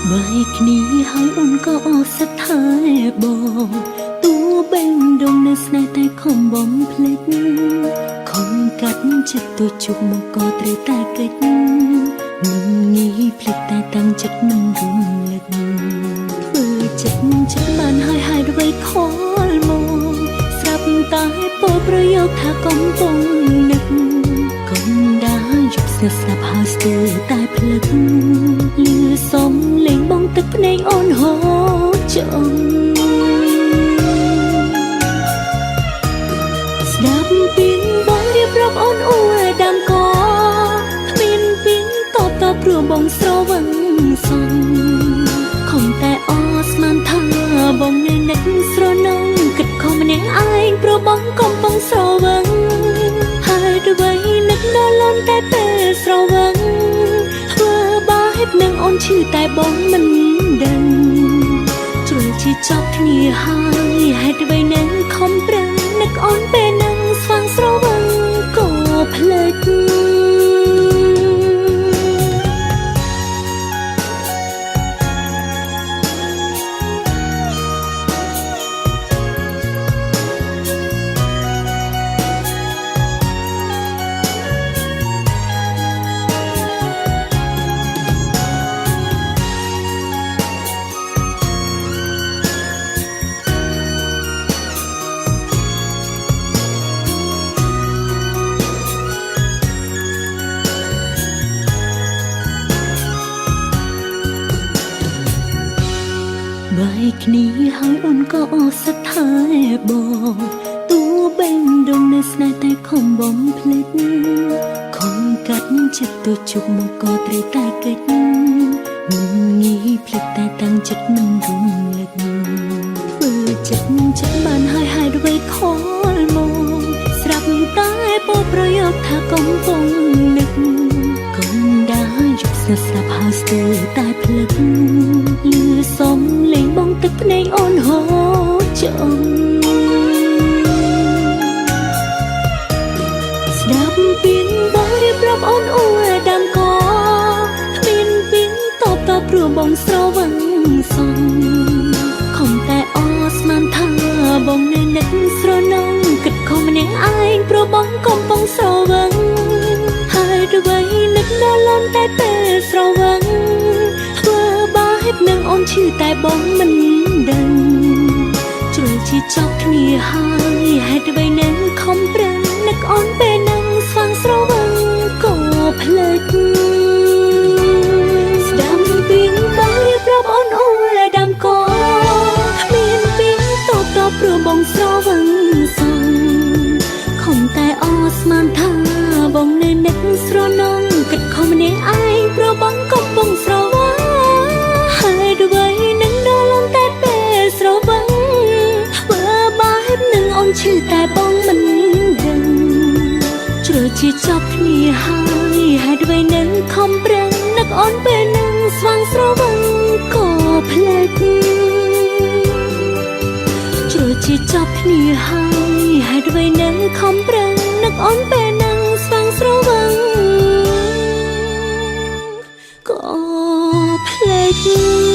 បែកគ្នាហើយអូនក៏អស់សថែបងតួបេងដងនៅស្នេហ៍តែខំបំភ្លេចខំកាត់ចិត្តទៅជុំមកក៏ត្រូវតែកិច្ចមិនងាយភ្លេចតែតាំងចិត្តមិនរំលឹកធ្វើចិត្តបានហើយអ្វីខលមកស្រាប់តែពោលប្រយោគថាកំពុងនឹកកុំដាយកស្ងាត់ស្រាប់ហើយស្ទើរតែភ្លឹកលឺសំលេងបងទឹកភ្នែកអូនហូរចង់ស្ដាប់ពីងបងរៀបរាប់អូនអួរដាំកគ្មានពីងតបព្រោះបងស្រវឹងសងខំតែអស្មានថាបងនៅនឹកស្រនងគិតខំម្នាក់ឯងព្រោះបងកំពុងស្រវឹងហើយអ្វីនឹកដល់លន់តែពេលស្រវឹងធ្វើបាបនឹងអូនឈឺតែបងមិនដឹងជ្រុលជាចប់គ្នាហើយហេតុអ្វីនឹងខំប្រឹងនឹកអូនពេលនឹងស្វាងស្រវឹងក៏ភ្លេចបែកគ្នាហើយអូនក៏អស់សថែបងតួបេងដងនៅស្នេហ៍តែខំបំភ្លេចខំកាត់ចិត្តទៅជុំមកក៏ត្រូវតែកិច្ចមិនងាយភ្លេចតែតាំងចិត្តមិនរំលឹកធ្វើចិត្តបានហើយអ្វីខលមកស្រាប់តែពោលប្រយោគថាកំពុងនឹកកុំដាយកស្ងាត់ស្រាប់ហើយស្ទើរតែភ្លឹកលឺសំលេងបងទឹកភ្នែកអូនហូរចង់ស្ដាប់ពីងបងរៀបរាប់អូនអួរដាំកគ្មានពីងតបព្រោះបងស្រវឹងសងខំតែអស្មានថាបងនៅនឹកស្រនងគិតខំម្នាក់ឯងព្រោះបងកំពុងស្រវឹងហើយអ្វីនឹកដល់លន់តែពេលស្រវឹងធ្វើបាបនឹងអូនឈឺតែបងមិនដឹងជ្រុលជាចប់គ្នាហើយហេតុអ្វីនឹងខំប្រឹងនឹកអូនពេលនឹងស្វាងស្រវឹងក៏ភ្លេចស្ដាប់ពីងបងរៀបរាប់អូនអួរដាំកគ្មានពីងតបព្រោះបងស្រវឹងសងខំតែអស្មានថាបងនៅនឹកស្រនងគិតខំម្នាក់ឯងព្រោះបងកំពុងស្រវឹងហើយអ្វីនឹងដល់លំតែពេលស្រវឹងធ្វើបាបនឹងអូនឈឺតែបងមិនដឹងជ្រុលជាចប់គ្នាហើយហេតុអ្វីនឹងខំប្រឹងនឹកអូនពេលនឹងស្វាងស្រវឹងក៏ភ្លេចជ្រុលជាចប់គ្នាហើយហេតុអ្វីនឹងខំប្រឹងនឹកអូនពេលនឹងស្វាងស្រវឹងក៏ភ្លេច